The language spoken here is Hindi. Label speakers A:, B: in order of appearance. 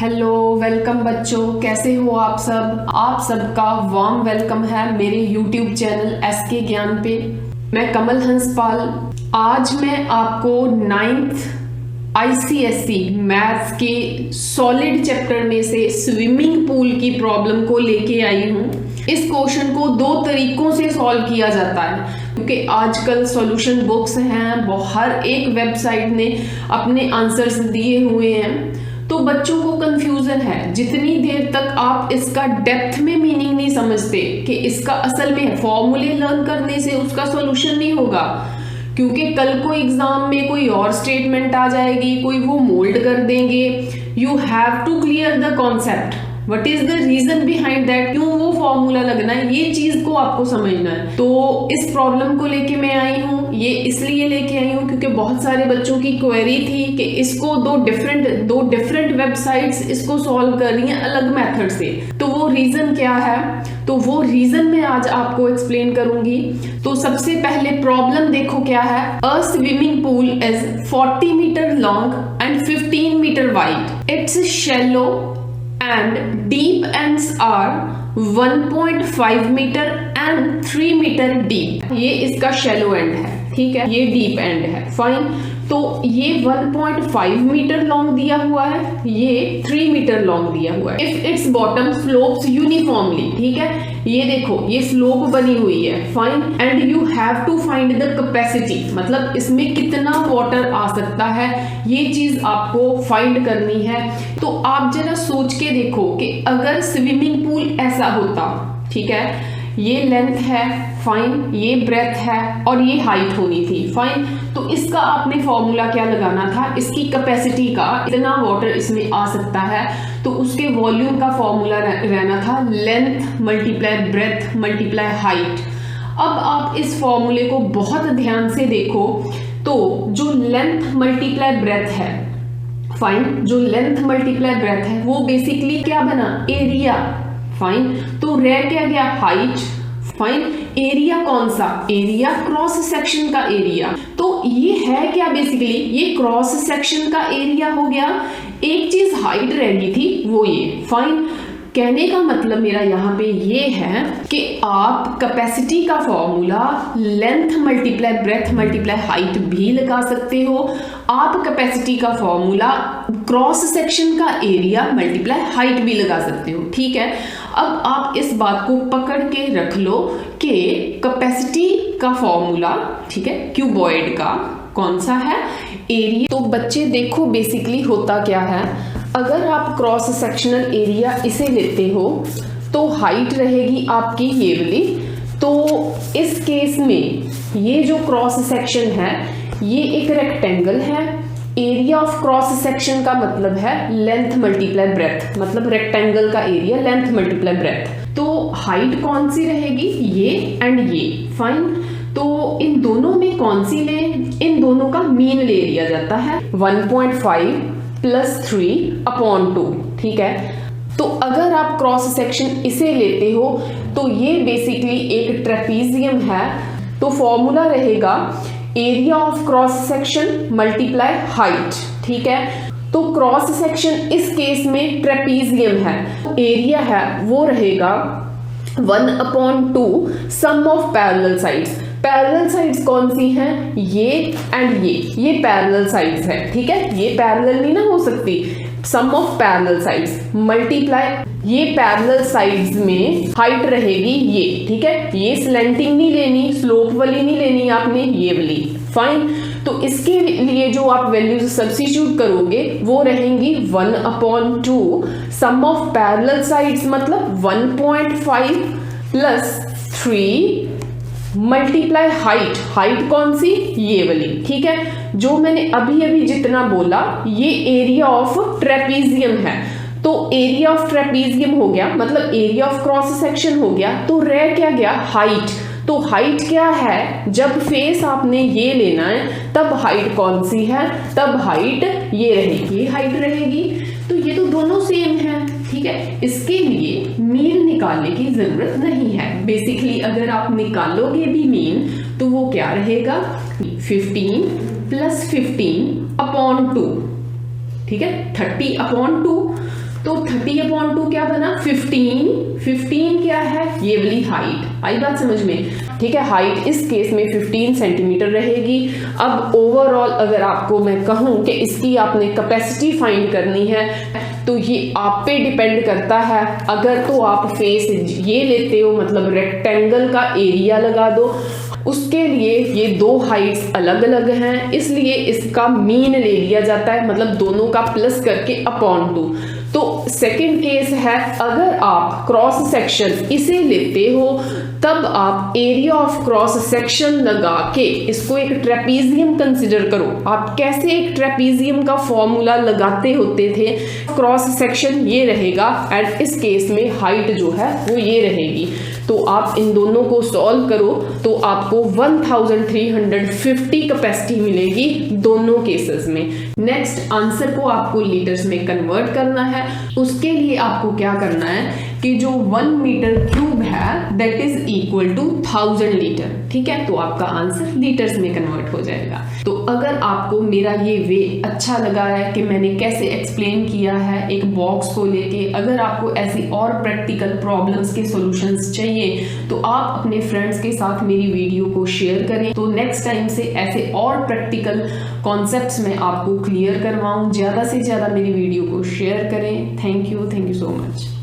A: हेलो, वेलकम बच्चों। कैसे हो आप सब? आप सबका वार्म वेलकम है मेरे यूट्यूब चैनल एसके ज्ञान पे। मैं कमल हंसपाल। आज मैं आपको 9th आईसीएसई मैथ्स के सॉलिड चैप्टर में से स्विमिंग पूल की प्रॉब्लम को लेके आई हूँ। इस क्वेश्चन को दो तरीकों से सॉल्व किया जाता है, क्योंकि आजकल सॉल्यूशन बुक्स हैं, हर एक वेबसाइट ने अपने आंसर्स दिए हुए हैं, तो बच्चों को कंफ्यूजन है। जितनी देर तक आप इसका डेप्थ में मीनिंग नहीं समझते कि इसका असल में फॉर्मूले लर्न करने से उसका सॉल्यूशन नहीं होगा, क्योंकि कल को एग्जाम में कोई और स्टेटमेंट आ जाएगी, कोई वो मोल्ड कर देंगे। You have to clear the concept, what is the reason behind that, क्यों वो फॉर्मूला लगना है, ये चीज को आपको समझना है। तो इस प्रॉब्लम को लेके मैं आई हूँ। ये इसलिए लेके आई हूँ क्योंकि बहुत सारे बच्चों की क्वेरी थी कि इसको दो डिफरेंट वेबसाइट्स इसको सॉल्व कर रही हैं अलग मेथड से। तो वो रीजन क्या है, तो वो रीजन मैं आज आपको एक्सप्लेन करूंगी। तो सबसे पहले प्रॉब्लम देखो क्या है। A swimming pool is 40 metre long and 15 metre wide. It's shallow and deep ends are 1.5 meter and 3 meter deep। ये इसका shallow end है, ठीक है, ये deep end है, फाइन। तो ये 1.5 मीटर लॉन्ग दिया हुआ है, ये 3 मीटर लॉन्ग दिया हुआ है। If its bottom slopes uniformly, ठीक है, ये देखो ये स्लोप बनी हुई है, fine. And you have to find the capacity, मतलब इसमें कितना वाटर आ सकता है, ये चीज आपको फाइंड करनी है। तो आप जरा सोच के देखो कि अगर स्विमिंग पूल ऐसा होता, ठीक है, ये लेंथ है, फाइन, ये ब्रेथ है और ये हाइट होनी थी, फाइन। तो इसका आपने फॉर्मूला क्या लगाना था, इसकी कैपेसिटी का, इतना वाटर इसमें आ सकता है, तो उसके वॉल्यूम का फॉर्मूला रहना था length multiply breath multiply height. अब आप इस फॉर्मूले को बहुत ध्यान से देखो। तो जो लेंथ मल्टीप्लाई ब्रेथ है, फाइन, जो लेंथ मल्टीप्लाई ब्रेथ है वो बेसिकली क्या बना, एरिया, फाइन। तो रह क्या गया, हाइट, फाइन। एरिया कौन सा, एरिया क्रॉस सेक्शन का एरिया। तो ये है क्या, बेसिकली ये क्रॉस सेक्शन का एरिया हो गया। एक चीज हाइट रह गई थी, वो ये, फाइन। कहने का मतलब मेरा यहाँ पे ये है कि आप कैपेसिटी का formula length multiply breath multiply height भी लगा सकते हो। आप कैपेसिटी का फॉर्मूला क्रॉस सेक्शन का एरिया मल्टीप्लाई हाइट भी लगा सकते हो, ठीक है। अब आप इस बात को पकड़ के रख लो कि कैपेसिटी का फॉर्मूला, ठीक है, क्यूबॉइड का कौन सा है, एरिया। तो बच्चे देखो बेसिकली होता क्या है, अगर आप क्रॉस सेक्शनल एरिया इसे लेते हो तो हाइट रहेगी आपकी ये वाली। तो इस केस में ये जो क्रॉस सेक्शन है ये एक रेक्टेंगल है। एरिया ऑफ क्रॉस सेक्शन का मतलब है लेंथ मल्टीप्लाई ब्रेथ, मतलब रेक्टेंगल का एरिया लेंथ मल्टीप्लाई ब्रेथ। तो हाइट कौन सी रहेगी, ये एंड ये, फाइन। तो इन दोनों में कौन सी ले, इन दोनों का मीन ले लिया जाता है 1.5 + 3/2, ठीक है। तो अगर आप क्रॉस सेक्शन इसे लेते हो तो ये बेसिकली एक ट्रेपीजियम है। तो फॉर्मूला रहेगा area of cross section multiply height, ठीक है। तो क्रॉस सेक्शन इस केस में ट्रेपीजियम है, एरिया है वो रहेगा 1/2 sum of parallel sides. Parallel sides कौन सी हैं, ये एंड ये पैरेलल साइड्स है, ठीक है, ये पैरेलल नहीं ना हो सकती। सम ऑफ पैरेलल साइड्स मल्टीप्लाई ये पैरेलल साइड्स में हाइट रहेगी ये, ठीक है, ये स्लैंटिंग नहीं लेनी, स्लोप वाली नहीं लेनी आपने, ये वाली, फाइन। तो इसके लिए जो आप वैल्यूज सब्स्टिट्यूट करोगे वो रहेंगी 1/2 सम ऑफ पैरेलल साइड्स, मतलब 1.5 + 3 मल्टीप्लाई हाइट, हाइट कौन सी, ये वाली, ठीक है। जो मैंने अभी अभी जितना बोला ये एरिया ऑफ ट्रेपीजियम है। तो एरिया ऑफ ट्रेपीजियम हो गया, मतलब एरिया ऑफ क्रॉस सेक्शन हो गया। तो रह क्या गया, हाइट। तो हाइट क्या है, जब फेस आपने ये लेना है तब हाइट कौन सी है, तब हाइट ये रहेगी, ये हाइट रहेगी। तो ये तो दोनों सेम है, ठीक है। इसके लिए मीन निकालने की जरूरत नहीं है। बेसिकली अगर आप निकालोगे भी मीन तो वो क्या रहेगा, 15 + 15/2, ठीक है, 30/2। 30/2 क्या बना 15 क्या है, ये वाली हाइट आई बात समझ में, ठीक है। हाइट इस केस में 15 सेंटीमीटर रहेगी। अब ओवरऑल अगर आपको मैं कहूँ कि इसकी आपने कैपेसिटी फाइंड करनी है तो ये आप पे डिपेंड करता है। अगर तो आप फेस ये लेते हो मतलब रेक्टेंगल का एरिया लगा दो, उसके लिए ये दो हाइट्स अलग अलग हैं, इसलिए इसका मीन ले लिया जाता है, मतलब दोनों का प्लस करके अपॉन 2। तो सेकंड केस है, अगर आप क्रॉस सेक्शन इसे लेते हो तब आप एरिया ऑफ क्रॉस सेक्शन लगा के इसको एक ट्रेपीजियम कंसिडर करो। आप कैसे एक ट्रेपीजियम का फॉर्मूला लगाते होते थे, क्रॉस सेक्शन ये रहेगा एंड इस केस में हाइट जो है वो ये रहेगी। तो आप इन दोनों को सॉल्व करो तो आपको 1350 कैपेसिटी मिलेगी दोनों केसेस में। नेक्स्ट आंसर को आपको लीटर्स में कन्वर्ट करना है। उसके लिए आपको क्या करना है कि जो 1 मीटर क्यूब है that is equal to 1000 litre, ठीक है। तो आपका आंसर लीटर्स में कन्वर्ट हो जाएगा। तो अगर आपको मेरा ये वे अच्छा लगा है कि मैंने कैसे एक्सप्लेन किया है एक बॉक्स को लेके, अगर आपको ऐसी और प्रैक्टिकल प्रॉब्लम्स के सॉल्यूशंस चाहिए तो आप अपने फ्रेंड्स के साथ मेरी वीडियो को शेयर करें, तो नेक्स्ट टाइम से ऐसे और प्रैक्टिकल कॉन्सेप्ट्स में आपको क्लियर करवाऊं। ज़्यादा से ज़्यादा मेरी वीडियो को शेयर करें। Thank you so much.